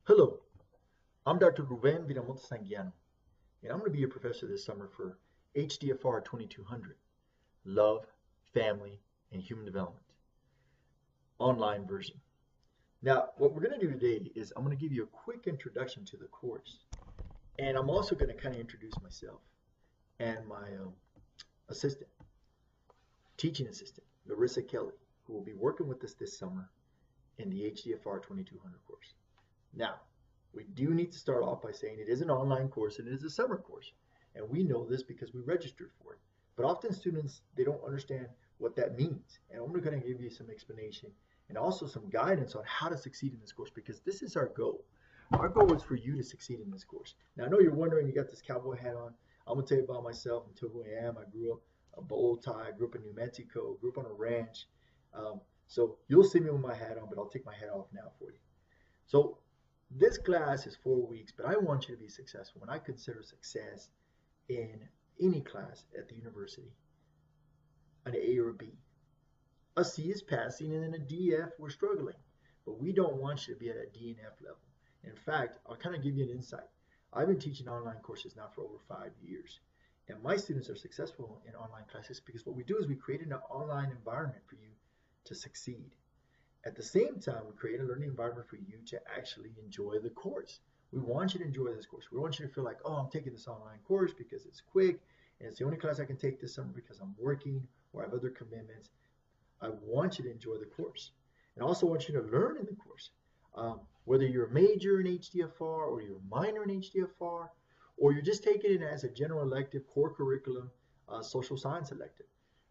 Hello, I'm Dr. Ruben Viramontes Sanguiano, and I'm going to be your professor this summer for HDFR 2200, Love, Family, and Human Development, online version. Now, what we're going to do today is I'm going to give you a quick introduction to the course, and I'm also going to kind of introduce myself and my assistant, teaching assistant, Larissa Kelly, who will be working with us this summer in the HDFR 2200 course. Now, we do need to start off by saying it is an online course and it is a summer course. And we know this because we registered for it. But often students, they don't understand what that means. And I'm going to give you some explanation and also some guidance on how to succeed in this course because this is our goal. Our goal is for you to succeed in this course. Now, I know you're wondering, you got this cowboy hat on. I'm going to tell you about myself and tell who I am. I grew up a bow tie, grew up in New Mexico, grew up on a ranch. So you'll see me with my hat on, but I'll take my hat off now for you. So this class is 4 weeks, but I want you to be successful. And I consider success in any class at the university an A or a B. A C is passing, and then a D, F, we're struggling. But we don't want you to be at a D and F level. In fact, I'll kind of give you an insight. I've been teaching online courses now for over 5 years. And my students are successful in online classes because what we do is we create an online environment for you to succeed. At the same time, we create a learning environment for you to actually enjoy the course. We want you to enjoy this course. We want you to feel like, oh, I'm taking this online course because it's quick and it's the only class I can take this summer because I'm working or I have other commitments. I want you to enjoy the course. And I also want you to learn in the course. Whether you're a major in HDFR or you're a minor in HDFR or you're just taking it as a general elective, core curriculum, social science elective.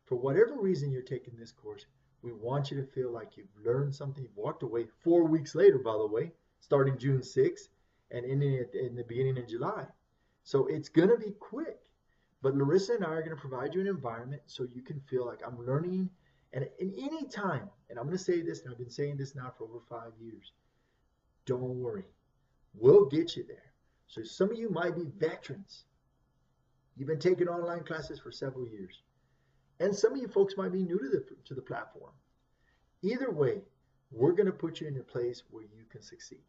For whatever reason you're taking this course, we want you to feel like you've learned something. You've walked away 4 weeks later, by the way, starting June 6th and ending it in the beginning of July. So it's going to be quick. But Larissa and I are going to provide you an environment so you can feel like I'm learning. And in any time, and I'm going to say this, and I've been saying this now for over 5 years, don't worry. We'll get you there. So some of you might be veterans. You've been taking online classes for several years. And some of you folks might be new to the platform. Either way, we're going to put you in a place where you can succeed.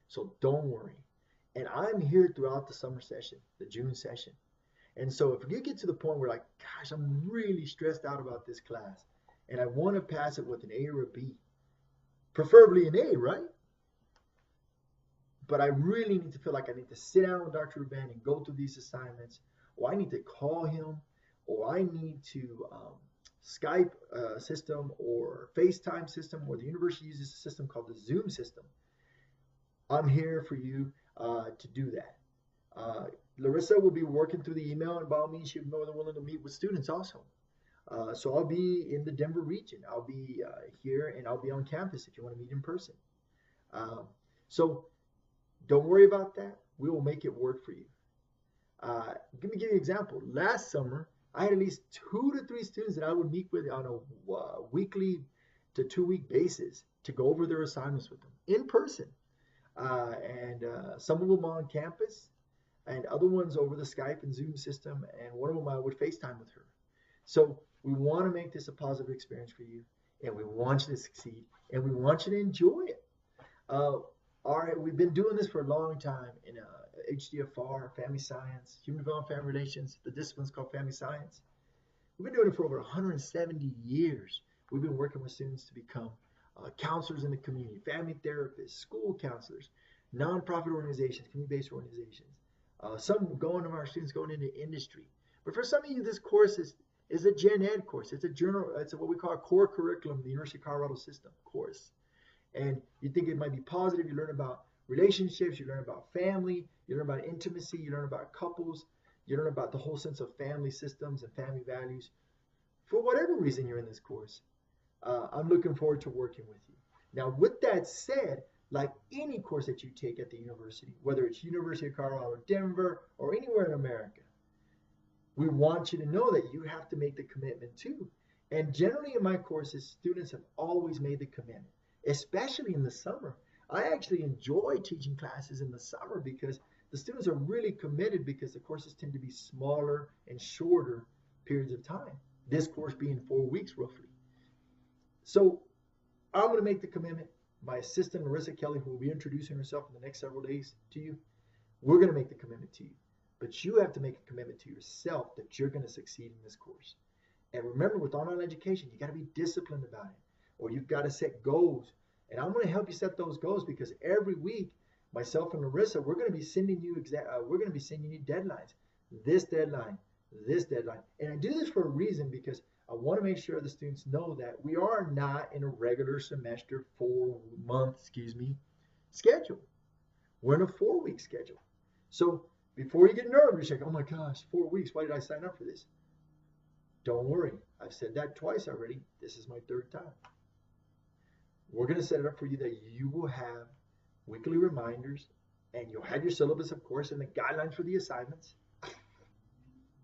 So don't worry. And I'm here throughout the summer session, the June session. And so if you get to the point where like, gosh, I'm really stressed out about this class and I want to pass it with an A or a B, preferably an A, right? But I really need to feel like I need to sit down with Dr. Ruben and go through these assignments, or I need to call him, or I need to Skype system or FaceTime system, or the university uses a system called the Zoom system. I'm here for you to do that. Larissa will be working through the email, and by all means, she's more than willing to meet with students also. So I'll be in the Denver region. I'll be here, and I'll be on campus if you want to meet in person. So don't worry about that. We will make it work for you. Let me give you an example. Last summer, I had at least 2 to 3 students that I would meet with on a weekly to 2-week basis to go over their assignments with them in person. And some of them on campus and other ones over the Skype and Zoom system. And one of them I would FaceTime with her. So we want to make this a positive experience for you. And we want you to succeed. And we want you to enjoy it. All right, we've been doing this for a long time in HDFR, family science, human development, family relations. The discipline's called family science. We've been doing it for over 170 years. We've been working with students to become counselors in the community, family therapists, school counselors, nonprofit organizations, community-based organizations. Some going to our students going into industry. But for some of you, this course is a gen ed course. It's it's what we call a core curriculum, the University of Colorado system course. And you think it might be positive. You learn about relationships, you learn about family, you learn about intimacy, you learn about couples, you learn about the whole sense of family systems and family values. For whatever reason you're in this course, I'm looking forward to working with you. Now, with that said, like any course that you take at the university, whether it's University of Colorado, Denver, or anywhere in America, we want you to know that you have to make the commitment too. And generally in my courses, students have always made the commitment. Especially in the summer. I actually enjoy teaching classes in the summer because the students are really committed because the courses tend to be smaller and shorter periods of time. This course being 4 weeks roughly. So I'm going to make the commitment. my assistant, Larissa Kelly, who will be introducing herself in the next several days to you, we're going to make the commitment to you. But you have to make a commitment to yourself that you're going to succeed in this course. And remember, with online education, you got to be disciplined about it, or you've got to set goals. And I'm going to help you set those goals, because every week, myself and Larissa, we're going to be sending you deadlines. This deadline, this deadline. And I do this for a reason, because I want to make sure the students know that we are not in a regular semester 4-month, schedule. We're in a 4-week schedule. So before you get nervous, you're like, oh my gosh, 4 weeks, why did I sign up for this? Don't worry. I've said that twice already. This is my 3rd time. We're going to set it up for you that you will have weekly reminders, and you'll have your syllabus, of course, and the guidelines for the assignments.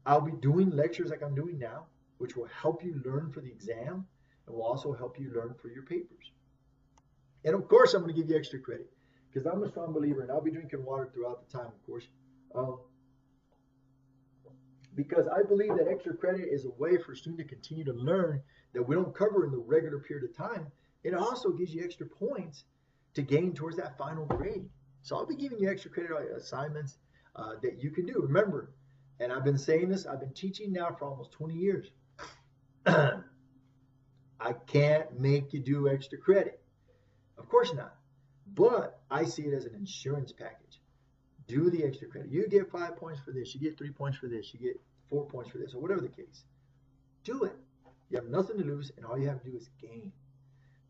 I'll be doing lectures like I'm doing now, which will help you learn for the exam and will also help you learn for your papers. And of course, I'm going to give you extra credit, because I'm a strong believer, and I'll be drinking water throughout the time, of course, because I believe that extra credit is a way for a student to continue to learn that we don't cover in the regular period of time. It also gives you extra points to gain towards that final grade. So I'll be giving you extra credit assignments that you can do. Remember, and I've been saying this, I've been teaching now for almost 20 years. I can't make you do extra credit. Of course not. But I see it as an insurance package. Do the extra credit. You get 5 points for this. You get 3 points for this. You get 4 points for this, or whatever the case. Do it. You have nothing to lose, and all you have to do is gain.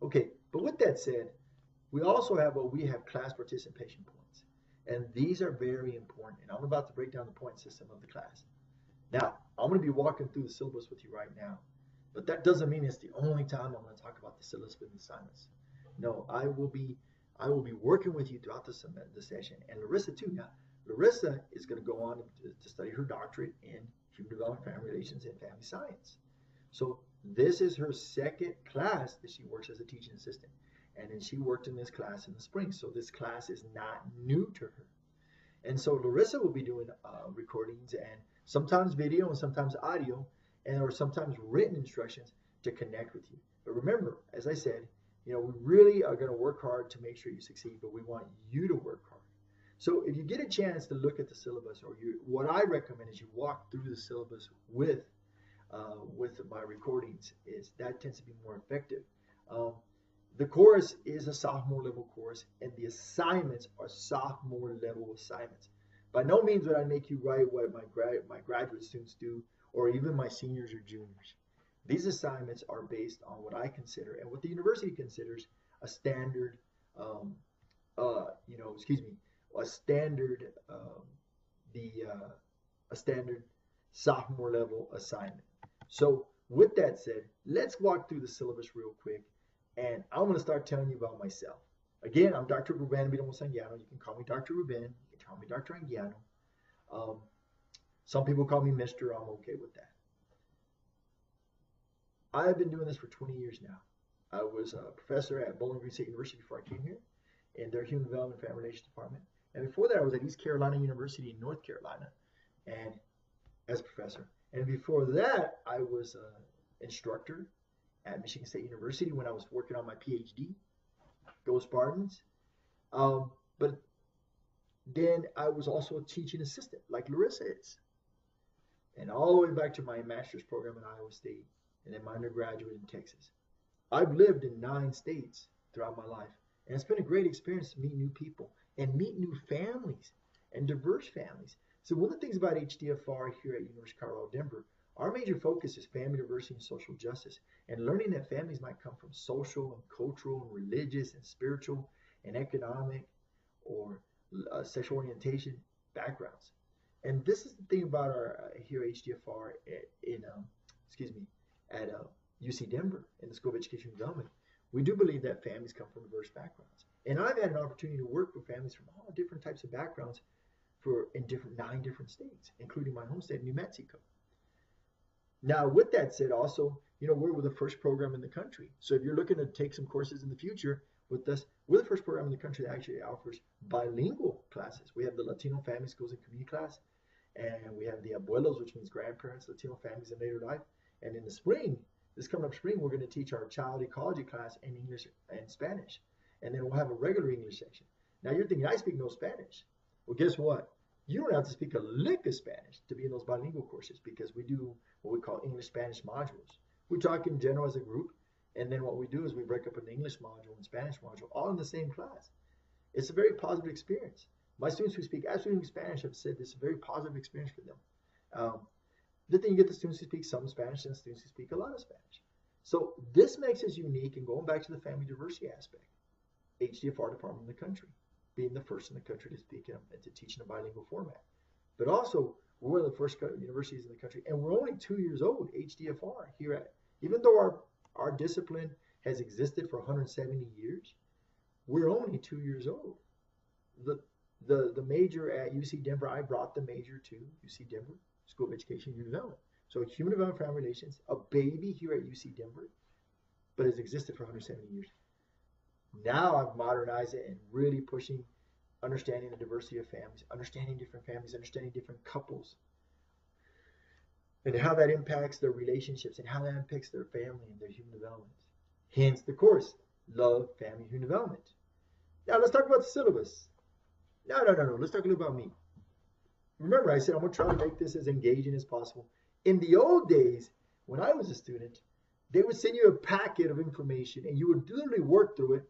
Okay, but with that said, we also have class participation points. And these are very important. And I'm about to break down the point system of the class. Now, I'm going to be walking through the syllabus with you right now. But that doesn't mean it's the only time I'm going to talk about the syllabus and assignments. No, I will be working with you throughout the session, and Larissa too. Now, Larissa is going to go on to study her doctorate in Human Development, Family Relations, and Family Science. So this is her 2nd class that she works as a teaching assistant. And then she worked in this class in the spring. So this class is not new to her. And so Larissa will be doing recordings, and sometimes video and sometimes audio, or sometimes written instructions to connect with you. But remember, as I said, we really are going to work hard to make sure you succeed, but we want you to work hard. So if you get a chance to look at the syllabus, or what I recommend is you walk through the syllabus with my recordings. That tends to be more effective. The course is a sophomore level course, and the assignments are sophomore level assignments. By no means would I make you write what my graduate students do, or even my seniors or juniors. These assignments are based on what I consider, and what the university considers, a standard, a standard sophomore level assignment. So with that said, let's walk through the syllabus real quick, and I'm going to start telling you about myself. Again, I'm Dr. Ruben Anguiano. You can call me Dr. Ruben. You can call me Dr. Anguiano. Some people call me Mr. I'm okay with that. I've been doing this for 20 years now. I was a professor at Bowling Green State University before I came here in their Human Development and Family Relations Department. And before that, I was at East Carolina University in North Carolina and as a professor. And before that, I was an instructor at Michigan State University when I was working on my PhD. Go Spartans. But then I was also a teaching assistant like Larissa is. And all the way back to my master's program in Iowa State and then my undergraduate in Texas. I've lived in 9 states throughout my life. And it's been a great experience to meet new people and meet new families and diverse families. So one of the things about HDFR here at University of Colorado Denver, our major focus is family diversity and social justice, and learning that families might come from social and cultural and religious and spiritual and economic or sexual orientation backgrounds. And this is the thing about our here at HDFR at UC Denver in the School of Education and Development. We do believe that families come from diverse backgrounds. And I've had an opportunity to work with families from all different types of backgrounds in 9 different states, including my home state, New Mexico. Now, with that said, also, we're the first program in the country. So if you're looking to take some courses in the future with us, we're the first program in the country that actually offers bilingual classes. We have the Latino Family Schools and Community class, and we have the Abuelos, which means grandparents, Latino families in later life. And in the spring, this coming up spring, we're going to teach our child ecology class in English and Spanish. and then we'll have a regular English section. Now you're thinking, I speak no Spanish. Well, guess what? You don't have to speak a lick of Spanish to be in those bilingual courses because we do what we call English-Spanish modules. We talk in general as a group, and then what we do is we break up an English module and Spanish module all in the same class. It's a very positive experience. My students who speak absolutely Spanish have said this is a very positive experience for them. The thing you get the students who speak some Spanish and students who speak a lot of Spanish. So this makes us unique, and going back to the family diversity aspect, HDFR department in the country, being the first in the country to speak and to teach in a bilingual format. But also, we're one of the first universities in the country, and we're only 2 years old, HDFR, here at, even though our discipline has existed for 170 years, we're only 2 years old. The major at UC Denver, I brought the major to UC Denver, School of Education and Human Development. So Human Development and Family Relations, a baby here at UC Denver, but has existed for 170 years. Now I've modernized it and really pushing understanding the diversity of families, understanding different families, understanding different couples, and how that impacts their relationships and how that impacts their family and their human development. Hence the course, Love, Family, Human Development. Now let's talk about the syllabus. No. Let's talk a little about me. Remember, I said I'm going to try to make this as engaging as possible. In the old days, when I was a student, they would send you a packet of information and you would literally work through it,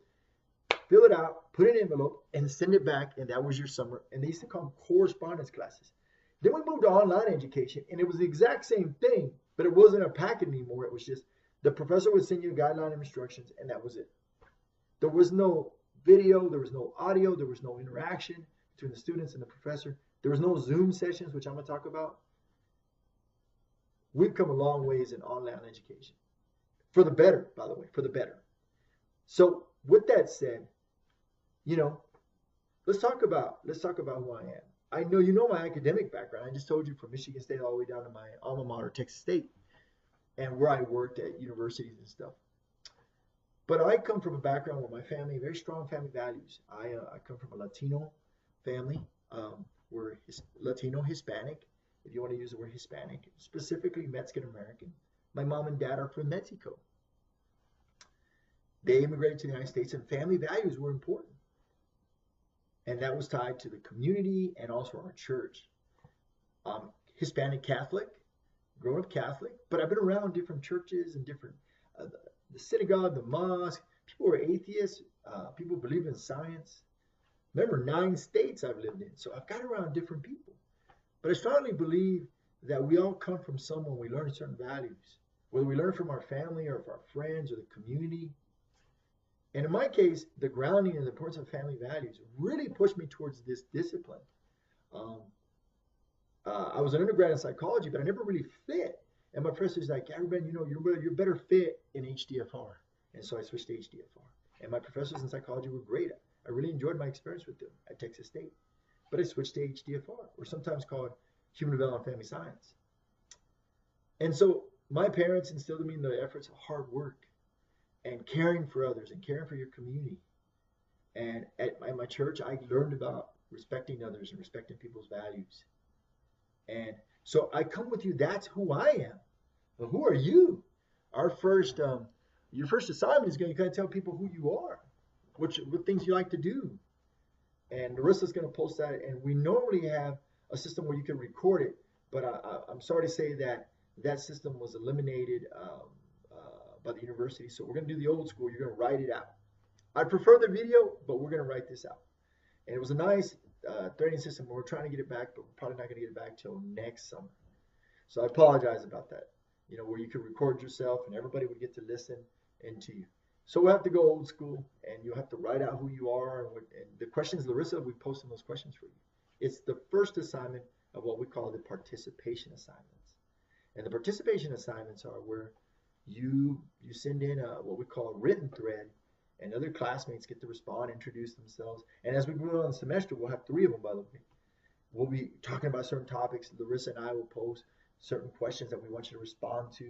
fill it out, put it in an envelope, and send it back, and that was your summer. And they used to call them correspondence classes. Then we moved to online education, and it was the exact same thing, but it wasn't a packet anymore. It was just the professor would send you a guideline of instructions, and that was it. There was no video, there was no audio, there was no interaction between the students and the professor. There was no Zoom sessions, which I'm going to talk about. We've come a long ways in online education. For the better, by the way, for the better. So with that said, let's talk about who I am. I know you know my academic background. I just told you from Michigan State all the way down to my alma mater, Texas State, and where I worked at universities and stuff. But I come from a background with my family, very strong family values. I come from a Latino family. We're Latino Hispanic, if you want to use the word Hispanic, specifically Mexican American. My mom and dad are from Mexico. They immigrated to the United States, and family values were important. And that was tied to the community and also our church. Hispanic Catholic, grown up Catholic, but I've been around different churches and different, the synagogue, the mosque. People were atheists. People believe in science. Remember, 9 states I've lived in, so I've got around different people. But I strongly believe that we all come from somewhere we learn certain values, whether we learn from our family or from our friends or the community. And in my case, the grounding and the importance of family values really pushed me towards this discipline. I was an undergrad in psychology, but I never really fit. And my professor's like, yeah, Ruben, you're better fit in HDFR. And so I switched to HDFR. And my professors in psychology were great. I really enjoyed my experience with them at Texas State. But I switched to HDFR, or sometimes called Human Development and Family Science. And so my parents instilled in me the efforts of hard work and caring for others and caring for your community. And at my church, I learned about respecting others and respecting people's values. And so I come with you. That's who I am. But who are you? Your first assignment is going to kind of tell people who you are, what things you like to do. And Larissa's going to post that. And we normally have a system where you can record it, but I'm sorry to say that system was eliminated by the university. So we're going to do the old school. You're going to write it out. I prefer the video, but we're going to write this out. And it was a nice threading system. We're trying to get it back, but we're probably not going to get it back till next summer. So I apologize about that. Where you could record yourself and everybody would get to listen into you. So we'll have to go old school, and you'll have to write out who you are. And the questions, Larissa, we posted those questions for you. It's the first assignment of what we call the participation assignments. And the participation assignments are where you send in what we call a written thread, and other classmates get to respond, introduce themselves. And as we move on the semester, we'll have 3 of them, by the way. We'll be talking about certain topics. Larissa and I will pose certain questions that we want you to respond to,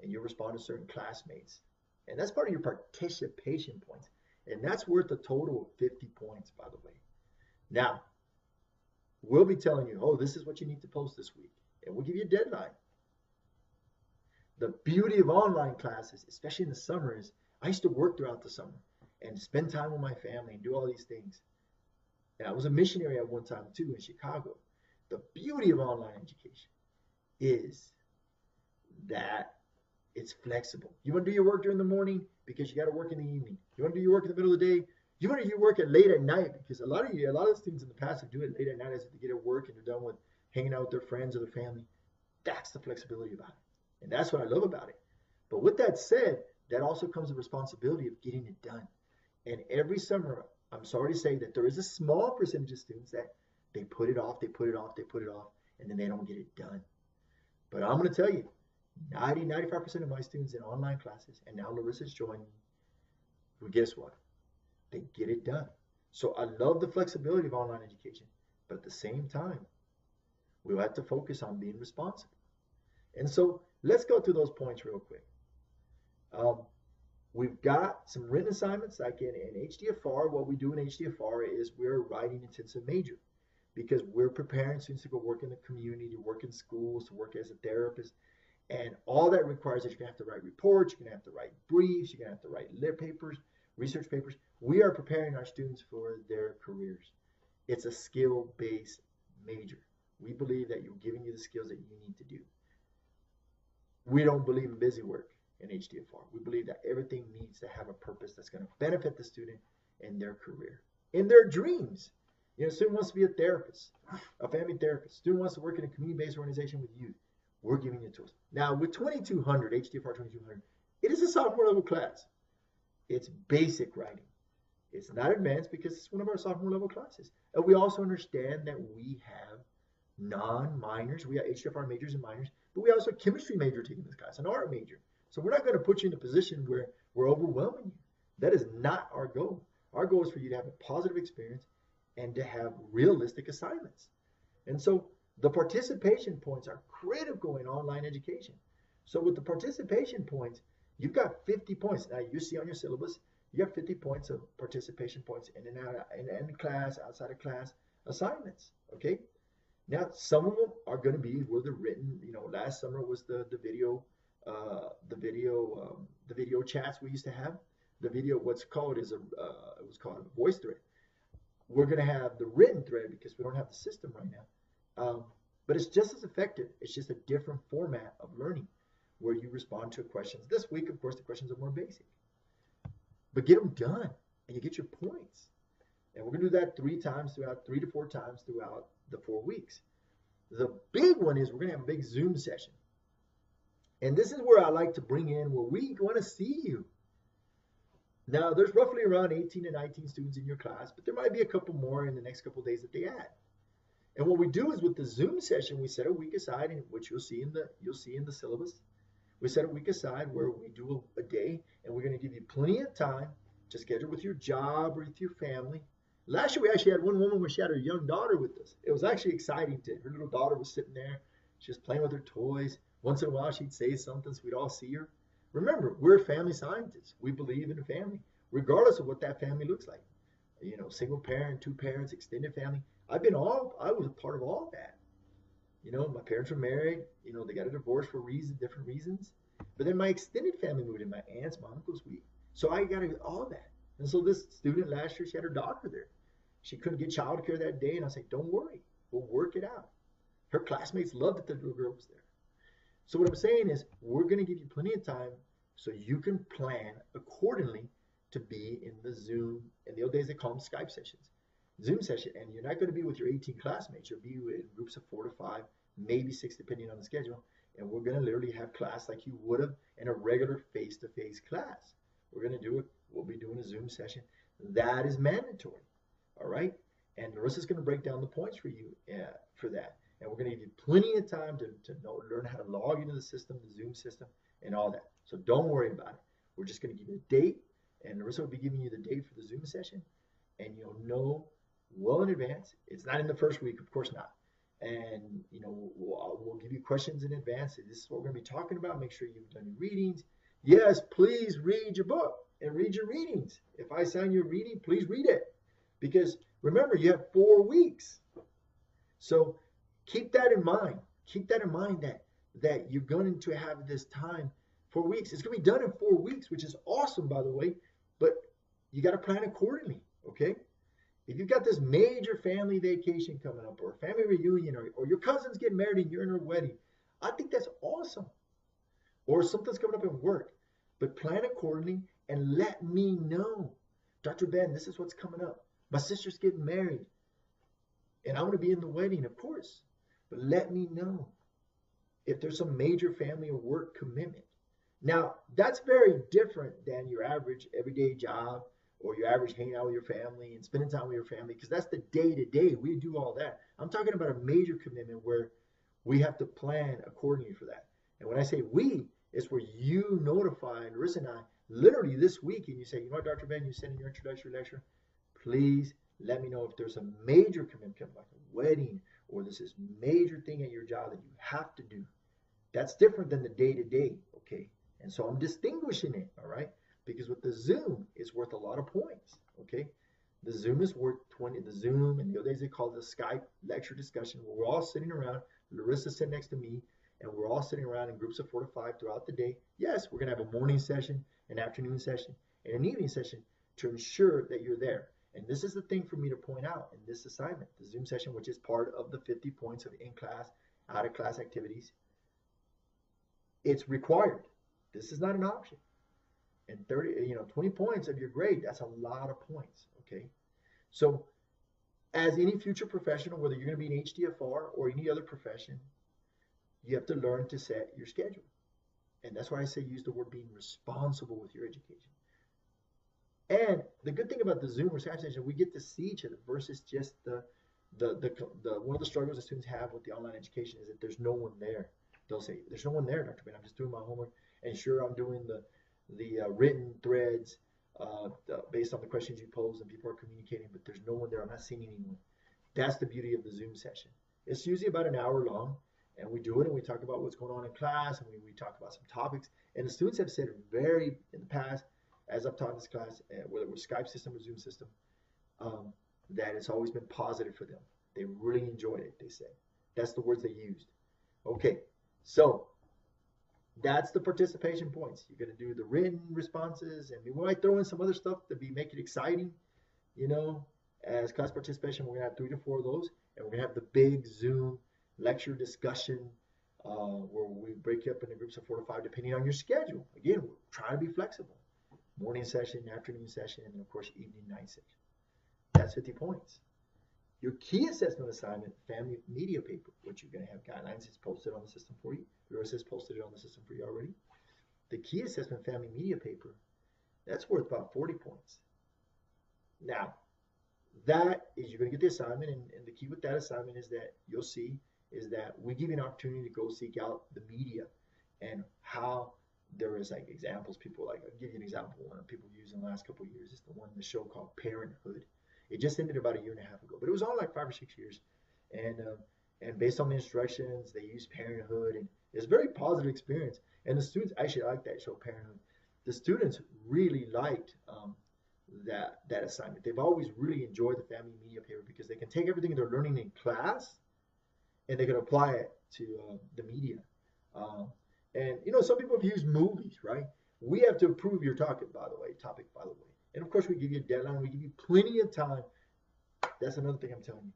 and you'll respond to certain classmates. And that's part of your participation points. And that's worth a total of 50 points, by the way. Now, we'll be telling you, oh, this is what you need to post this week. And we'll give you a deadline. The beauty of online classes, especially in the summer, is I used to work throughout the summer. and spend time with my family and do all these things. And I was a missionary at one time too in Chicago. The beauty of online education is that it's flexible. You want to do your work during the morning because you got to work in the evening. You want to do your work in the middle of the day. You want to do your work at late at night because a lot of students in the past have do it late at night as they get at work and they're done with hanging out with their friends or their family. That's the flexibility about it, and that's what I love about it. But with that said, that also comes the responsibility of getting it done. And every summer, I'm sorry to say that there is a small percentage of students that they put it off, and then they don't get it done. But I'm going to tell you, 95% of my students in online classes, and now Larissa's joining me, well, guess what? They get it done. So I love the flexibility of online education, but at the same time, we'll have to focus on being responsible. And so let's go through those points real quick. We've got some written assignments like in HDFR. What we do in HDFR is we're writing intensive major because we're preparing students to go work in the community, to work in schools, to work as a therapist. And all that requires that you're going to have to write reports, you're going to have to write briefs, you're going to have to write lit papers, research papers. We are preparing our students for their careers. It's a skill-based major. We believe that you're giving you the skills that you need to do. We don't believe in busy work in HDFR. We believe that everything needs to have a purpose that's going to benefit the student in their career, in their dreams. You know, a student wants to be a therapist, a family therapist. Student wants to work in a community-based organization with youth. We're giving you tools. Now, with 2200, HDFR 2200, it is a sophomore level class. It's basic writing. It's not advanced because it's one of our sophomore level classes. And we also understand that we have non-minors. We have HDFR majors and minors, but we also have a chemistry major taking this class, an art major. So we're not going to put you in a position where we're overwhelming you. That is not our goal. Our goal is for you to have a positive experience and to have realistic assignments. And so the participation points are critical in online education. So with the participation points, you've got 50 points. Now you see on your syllabus, you have 50 points of participation points in and out, in class, outside of class assignments. Okay. Now some of them are going to be where they're written. You know, last summer was the video chats we used to have. The video, what's called is it was called a voice thread. We're going to have the written thread because we don't have the system right now. But it's just as effective. It's just a different format of learning where you respond to questions. This week, of course, the questions are more basic. But get them done and you get your points. And we're going to do that 3 to 4 times throughout the 4 weeks. The big one is we're going to have a big Zoom session. And this is where I like to bring in where we want to see you. Now, there's roughly around 18 to 19 students in your class, but there might be a couple more in the next couple of days that they add. And what we do is with the Zoom session, we set a week aside, which you'll see in the syllabus. We set a week aside where we do a day, and we're going to give you plenty of time to schedule with your job or with your family. Last year, we actually had one woman where she had her young daughter with us. It was actually exciting. Her little daughter was sitting there. She was playing with her toys. Once in a while, she'd say something so we'd all see her. Remember, we're family scientists. We believe in family, regardless of what that family looks like. You know, single parent, 2 parents, extended family. I was a part of all that. You know, my parents were married. You know, they got a divorce for different reasons. But then my extended family moved in, my aunts, my uncles, so I got all that. And so this student last year, she had her daughter there. She couldn't get childcare that day, and I said, don't worry, we'll work it out. Her classmates loved that the little girl was there. So what I'm saying is we're going to give you plenty of time so you can plan accordingly to be in the Zoom. In the old days, they call them Skype sessions. Zoom session, and you're not going to be with your 18 classmates. You'll be in groups of 4 to 5, maybe 6, depending on the schedule. And we're going to literally have class like you would have in a regular face-to-face class. We're going to do it. We'll be doing a Zoom session. That is mandatory. All right? And Larissa's going to break down the points for you for that. And we're going to give you plenty of time to learn how to log into the system, the Zoom system, and all that. So don't worry about it. We're just going to give you a date, and Larissa will be giving you the date for the Zoom session, and you'll know well in advance. It's not in the first week, of course not. And, you know, we'll give you questions in advance. This is what we're going to be talking about. Make sure you've done your readings. Yes, please read your book and read your readings. If I assign you a reading, please read it. Because remember, you have 4 weeks. So keep that in mind. Keep that in mind that you're going to have this time, 4 weeks. It's going to be done in 4 weeks, which is awesome, by the way. But you got to plan accordingly, okay? If you've got this major family vacation coming up, or a family reunion, or your cousin's getting married and you're in her wedding, I think that's awesome. Or something's coming up at work. But plan accordingly and let me know. Dr. Ben, this is what's coming up. My sister's getting married. And I'm going to be in the wedding, of course. But let me know if there's some major family or work commitment. Now, that's very different than your average everyday job or your average hanging out with your family and spending time with your family, because that's the day-to-day. We do all that. I'm talking about a major commitment where we have to plan accordingly for that. And when I say we, it's where you notify Larissa and I literally this week, and you say, you know what, Dr. Ben, you said in your introductory lecture, please let me know if there's a major commitment, like a wedding, or this is major thing at your job that you have to do. That's different than the day-to-day, okay? And so I'm distinguishing it, all right? Because with the Zoom, it's worth a lot of points, okay? The Zoom is worth 20, the Zoom, and the other days they call it the Skype lecture discussion, where we're all sitting around, Larissa sitting next to me, and we're all sitting around in groups of 4 to 5 throughout the day. Yes, we're gonna have a morning session, an afternoon session, and an evening session to ensure that you're there. And this is the thing for me to point out in this assignment, the Zoom session, which is part of the 50 points of in-class, out-of-class activities. It's required. This is not an option. And 20 points of your grade, that's a lot of points, okay? So as any future professional, whether you're gonna be an HDFR or any other profession, you have to learn to set your schedule. And that's why I say use the word being responsible with your education. And the good thing about the Zoom or Skype session, we get to see each other versus just the one of the struggles that students have with the online education is that there's no one there. They'll say, there's no one there, Dr. Ben, I'm just doing my homework. And sure, I'm doing the written threads based on the questions you pose, and people are communicating, but there's no one there. I'm not seeing anyone. That's the beauty of the Zoom session. It's usually about an hour long, and we do it, and we talk about what's going on in class, and we talk about some topics. And the students have said in the past, as I've taught this class, whether it was Skype system or Zoom system, that it's always been positive for them. They really enjoyed it, they say. That's the words they used. Okay, so that's the participation points. You're going to do the written responses, and we might throw in some other stuff to make it exciting. You know, as class participation, we're going to have 3 to 4 of those, and we're going to have the big Zoom lecture discussion where we break you up into groups of 4 to 5 depending on your schedule. Again, we're trying to be flexible. Morning session, afternoon session, and then of course evening, night session. That's 50 points. Your key assessment assignment, family media paper, which you're going to have guidelines, it's posted on the system for you. Larissa has posted it on the system for you already. The key assessment family media paper, that's worth about 40 points. Now, that is, you're going to get the assignment, and the key with that assignment is that you'll see is that we give you an opportunity to go seek out the media and how there is like examples, people like, I'll give you an example, one people use in the last couple of years is the show called Parenthood. It just ended about 1.5 years ago, but it was on like 5 or 6 years. And based on the instructions, they used Parenthood, and it's a very positive experience. And the students actually like that show, Parenthood. The students really liked that assignment. They've always really enjoyed the family media paper because they can take everything they're learning in class and they can apply it to the media. And you know, some people have used movies, right? We have to approve your topic, by the way. And of course, we give you a deadline. We give you plenty of time. That's another thing I'm telling you.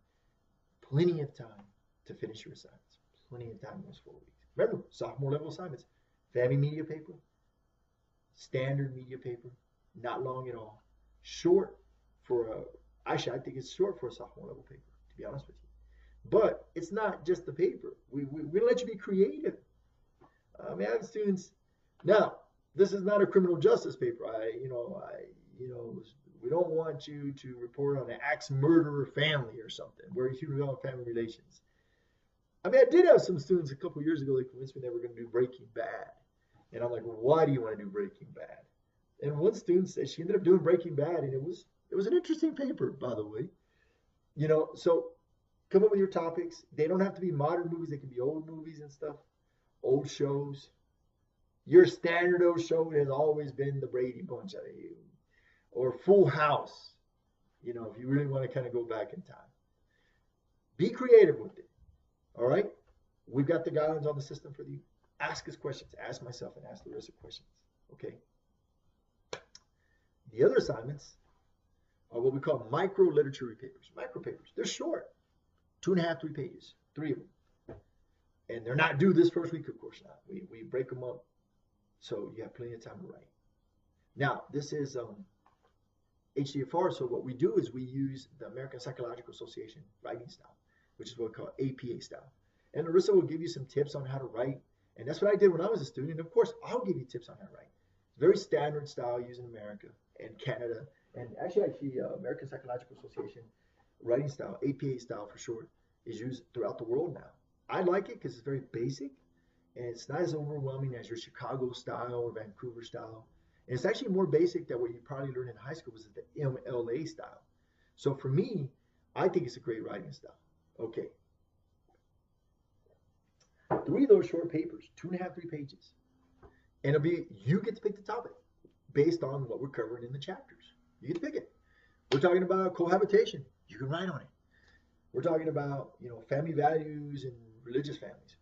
Plenty of time to finish your assignments. Plenty of time in those 4 weeks. Remember, sophomore level assignments. Family media paper. Standard media paper. Not long at all. Short for actually, I think it's short for a sophomore level paper, to be honest with you. But it's not just the paper. We're going to let you be creative. I have students. Now, this is not a criminal justice paper. We don't want you to report on an axe murderer family or something, where you develop family relations. I did have some students a couple years ago that convinced me they were going to do Breaking Bad. And I'm like, well, why do you want to do Breaking Bad? And one student said she ended up doing Breaking Bad, and it was an interesting paper, by the way. You know, so come up with your topics. They don't have to be modern movies. They can be old movies and stuff. Old shows. Your standard old show has always been the Brady Bunch, or Full House. You know, if you really want to kind of go back in time, be creative with it. All right, we've got the guidelines on the system for you. Ask us questions. Ask myself and ask Larissa questions. Okay. The other assignments are what we call micro literary papers. Micro papers. They're short, 2.5, 3 pages, 3 of them. And they're not due this first week, of course not. We break them up so you have plenty of time to write. Now, this is HDFR, so what we do is we use the American Psychological Association writing style, which is what we call APA style. And Larissa will give you some tips on how to write, and that's what I did when I was a student. And of course, I'll give you tips on how to write. It's very standard style used in America and Canada, and actually American Psychological Association writing style, APA style for short, is used throughout the world now. I like it because it's very basic, and it's not as overwhelming as your Chicago style or Vancouver style. And it's actually more basic than what you probably learned in high school, was the MLA style. So for me, I think it's a great writing style. Okay. 3 of those short papers, 2.5, 3 pages. And it'll be, you get to pick the topic based on what we're covering in the chapters. You get to pick it. We're talking about cohabitation. You can write on it. We're talking about, family values and religious families.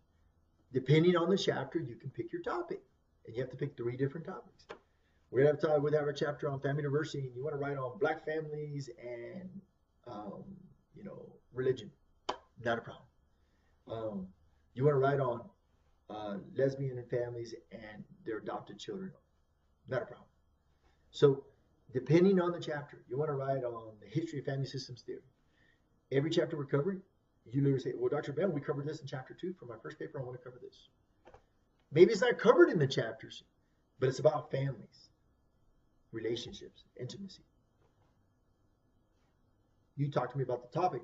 Depending on the chapter, you can pick your topic. And you have to pick 3 different topics. We're going to have a chapter on family diversity, and you want to write on black families and, religion. Not a problem. You want to write on lesbian families and their adopted children. Not a problem. So depending on the chapter, you want to write on the history of family systems theory. Every chapter we're covering, you literally say, well, Dr. Ben, we covered this in chapter 2. For my first paper, I want to cover this. Maybe it's not covered in the chapters, but it's about families, relationships, intimacy. You talk to me about the topic,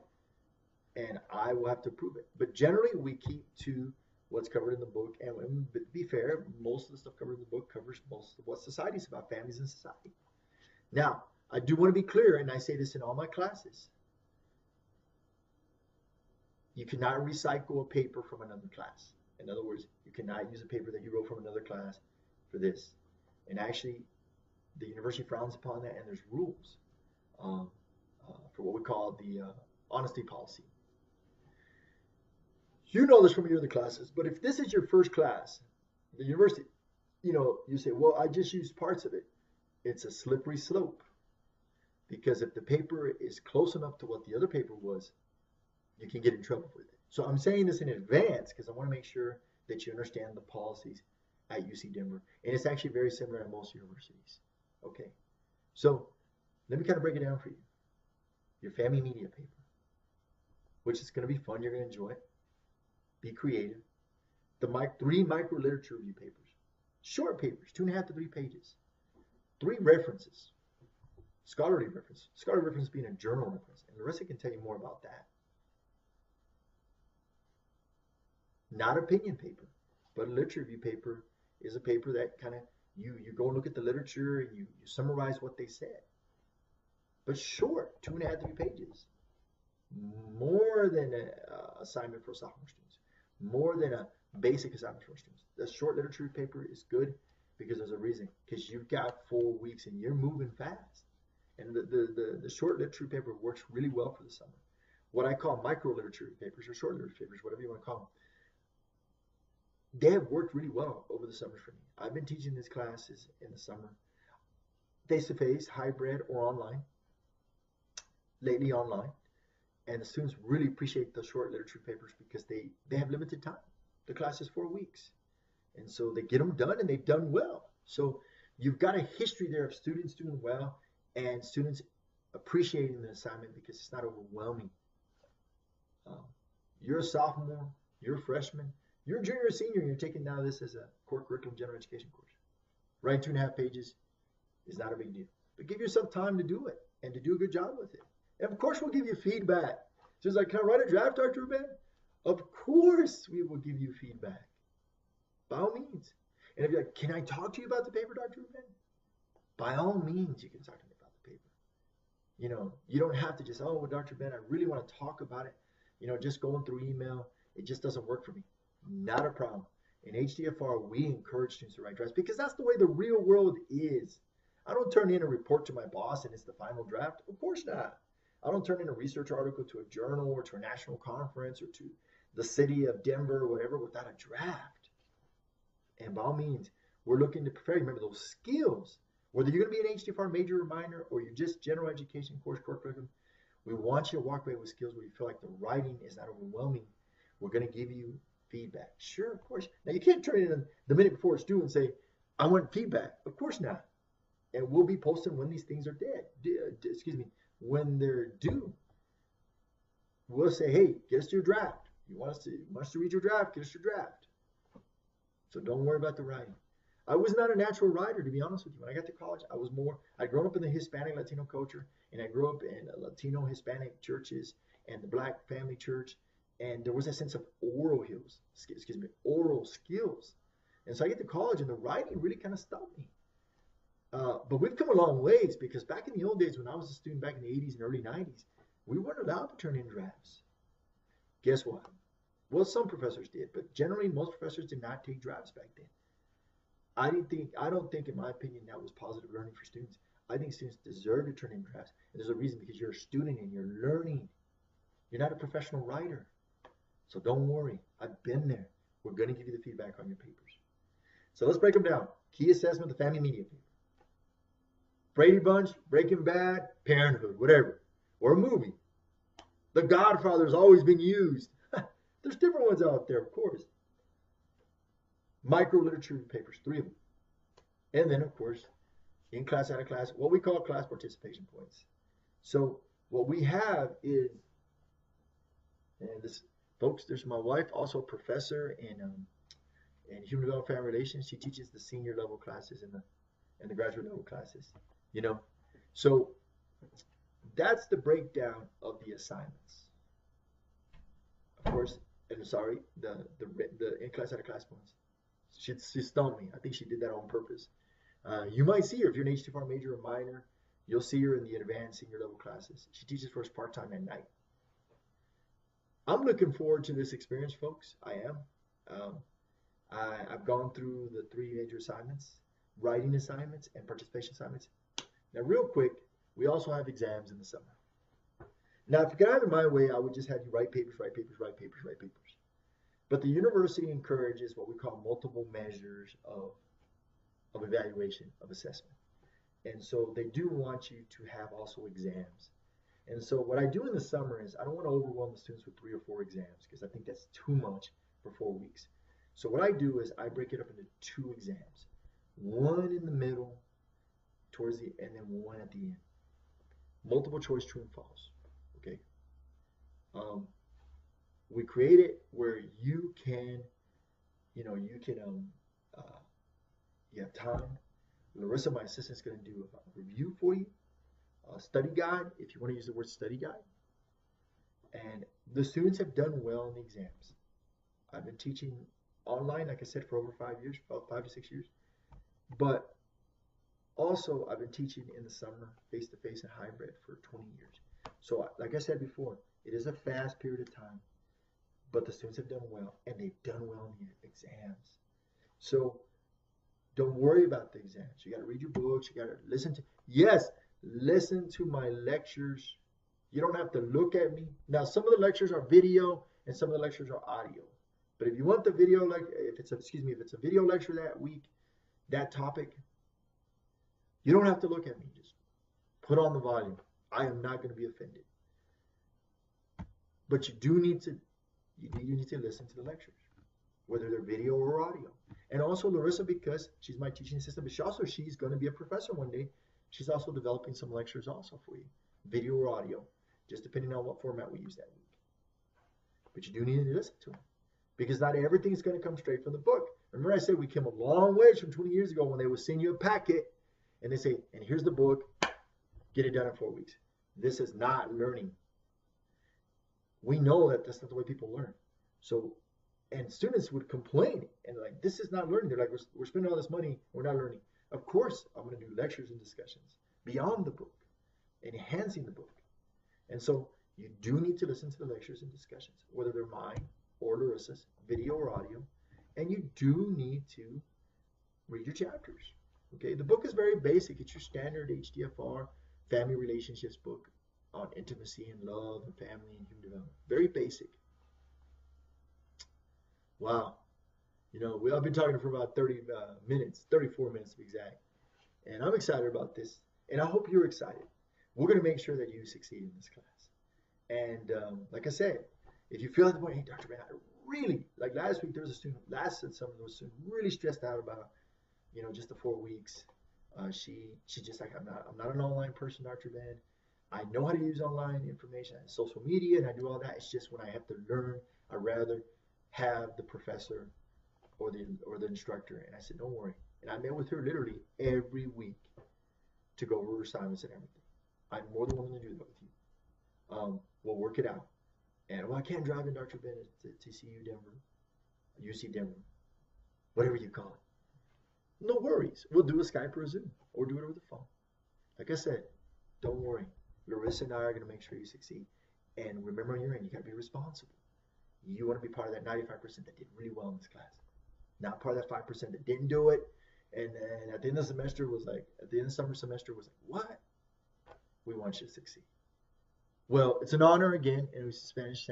and I will have to prove it. But generally, we keep to what's covered in the book. And to be fair, most of the stuff covered in the book covers most of what society is about, families and society. Now, I do want to be clear, and I say this in all my classes. You cannot recycle a paper from another class. In other words, you cannot use a paper that you wrote from another class for this. And actually, the university frowns upon that, and there's rules for what we call the honesty policy. You know this from your other classes, but if this is your first class, the university, you say, well, I just used parts of it. It's a slippery slope. Because if the paper is close enough to what the other paper was, you can get in trouble with it. So I'm saying this in advance because I want to make sure that you understand the policies at UC Denver. And it's actually very similar at most universities. Okay. So let me kind of break it down for you. Your family media paper, which is going to be fun. You're going to enjoy it. Be creative. The 3 micro literature review papers. Short papers, 2.5 to 3 pages. 3 references. Scholarly reference. Scholarly reference being a journal reference. And Larissa can tell you more about that. Not opinion paper, but a literature review paper is a paper that kind of, you go and look at the literature and you summarize what they said. But short, 2.5, 3 pages. More than an assignment for sophomore students. More than a basic assignment for students. The short literature review paper is good because there's a reason. Because you've got 4 weeks and you're moving fast. And the short literature review paper works really well for the summer. What I call micro literature review papers or short literature papers, whatever you want to call them. They have worked really well over the summer for me. I've been teaching these classes in the summer, face-to-face, hybrid, or online. Lately online. And the students really appreciate the short literature papers because they have limited time. The class is 4 weeks. And so they get them done and they've done well. So you've got a history there of students doing well and students appreciating the assignment because it's not overwhelming. You're a sophomore, you're a freshman, you're a junior or senior, and you're taking now this as a core curriculum general education course. Writing 2.5 pages is not a big deal. But give yourself time to do it and to do a good job with it. And of course, we'll give you feedback. So it's like, can I write a draft, Dr. Ben? Of course, we will give you feedback. By all means. And if you're like, can I talk to you about the paper, Dr. Ben? By all means, you can talk to me about the paper. You don't have to just, oh, well, Dr. Ben, I really want to talk about it. Just going through email, it just doesn't work for me. Not a problem. In HDFR, we encourage students to write drafts because that's the way the real world is. I don't turn in a report to my boss and it's the final draft. Of course not. I don't turn in a research article to a journal or to a national conference or to the city of Denver or whatever without a draft. And by all means, we're looking to prepare. Remember those skills. Whether you're going to be an HDFR major or minor, or you're just general education course curriculum, we want you to walk away with skills where you feel like the writing is not overwhelming. We're going to give you feedback. Sure, of course. Now, you can't turn it in the minute before it's due and say, I want feedback. Of course not. And we'll be posting when these things are when they're due. We'll say, hey, get us your draft. You want us to read your draft? Get us your draft. So don't worry about the writing. I was not a natural writer, to be honest with you. When I got to college, I'd grown up in the Hispanic Latino culture, and I grew up in Latino Hispanic churches and the Black family church, and there was a sense of oral skills. And so I get to college, and the writing really kind of stopped me. But we've come a long ways, because back in the old days, when I was a student back in the 80s and early 90s, we weren't allowed to turn in drafts. Guess what? Well, some professors did, but generally most professors did not take drafts back then. I don't think, in my opinion, that was positive learning for students. I think students deserve to turn in drafts. And there's a reason, because you're a student and you're learning. You're not a professional writer. So don't worry. I've been there. We're going to give you the feedback on your papers. So let's break them down. Key assessment, the family media paper. Brady Bunch, Breaking Bad, Parenthood, whatever. Or a movie. The Godfather has always been used. There's different ones out there, of course. Micro literature papers, 3 of them. And then, of course, in class, out of class, what we call class participation points. So what we have is, and this, folks, there's my wife, also a professor in human development family relations. She teaches the senior level classes and the graduate level classes. You know, so that's the breakdown of the assignments. Of course, and sorry, the in class, out of class points. She stumped me. I think she did that on purpose. You might see her if you're an HDFR major or minor. You'll see her in the advanced senior level classes. She teaches for us part-time at night. I'm looking forward to this experience, folks. I am. I've gone through the 3 major assignments, writing assignments, and participation assignments. Now, real quick, we also have exams in the summer. Now, if you could have it my way, I would just have you write papers. But the university encourages what we call multiple measures of evaluation, of assessment. And so they do want you to have also exams. And so what I do in the summer is I don't want to overwhelm the students with 3 or 4 exams, because I think that's too much for 4 weeks. So what I do is I break it up into 2 exams. One in the middle, towards the end, and then one at the end. Multiple choice, true and false. Okay. We create it where you can, you have time. Larissa, my assistant, is going to do a review for you, a study guide, if you want to use the word study guide. And the students have done well in the exams. I've been teaching online, like I said, for over 5 years, about 5 to 6 years. But also, I've been teaching in the summer, face-to-face and hybrid, for 20 years. So, like I said before, it is a fast period of time. But the students have done well, and they've done well in the exams. So don't worry about the exams. You got to read your books. You got to listen to my lectures. You don't have to look at me. Now, some of the lectures are video, and some of the lectures are audio. But if you want the video, if it's a video lecture that week, that topic, you don't have to look at me. Just put on the volume. I am not going to be offended. But you do need to listen to the lectures, whether they're video or audio. And also Larissa, because she's my teaching assistant, but she's going to be a professor one day. She's also developing some lectures also for you, video or audio, just depending on what format we use that week. But you do need to listen to them, because not everything is going to come straight from the book. Remember I said we came a long ways from 20 years ago when they would send you a packet and they say, and here's the book, get it done in 4 weeks. This is not learning. We know that that's not the way people learn. So, and students would complain and like, this is not learning. They're like, we're spending all this money, we're not learning. Of course, I'm going to do lectures and discussions beyond the book, enhancing the book. And so you do need to listen to the lectures and discussions, whether they're mine or Larissa's, video or audio. And you do need to read your chapters. Okay, the book is very basic. It's your standard HDFR family relationships book on intimacy and love and family and human development. Very basic. Wow. I've been talking for about 34 minutes to be exact. And I'm excited about this, and I hope you're excited. We're going to make sure that you succeed in this class. And like I said, if you feel at the point, hey, Dr. Ben, I really, like last week, there was a student, summer, there was a student really stressed out about, just the 4 weeks. She just like, I'm not an online person, Dr. Ben. I know how to use online information and social media, and I do all that. It's just when I have to learn, I'd rather have the professor or the instructor. And I said, don't worry. And I met with her literally every week to go over assignments and everything. I'm more than willing to do that with you. We'll work it out. And I can't drive in, Dr. Ben, to TCU Denver, UC Denver, whatever you call it. No worries. We'll do a Skype or a Zoom, or do it over the phone. Like I said, don't worry. Larissa and I are going to make sure you succeed. And remember, on your end, you got to be responsible. You want to be part of that 95% that did really well in this class, not part of that 5% that didn't do it. And then at the end of the semester was like, at the end of the summer semester was like, what? We want you to succeed. Well, it's an honor again, and it was Spanish.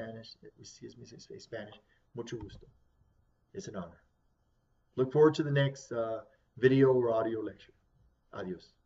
Mucho gusto. It's an honor. Look forward to the next video or audio lecture. Adios.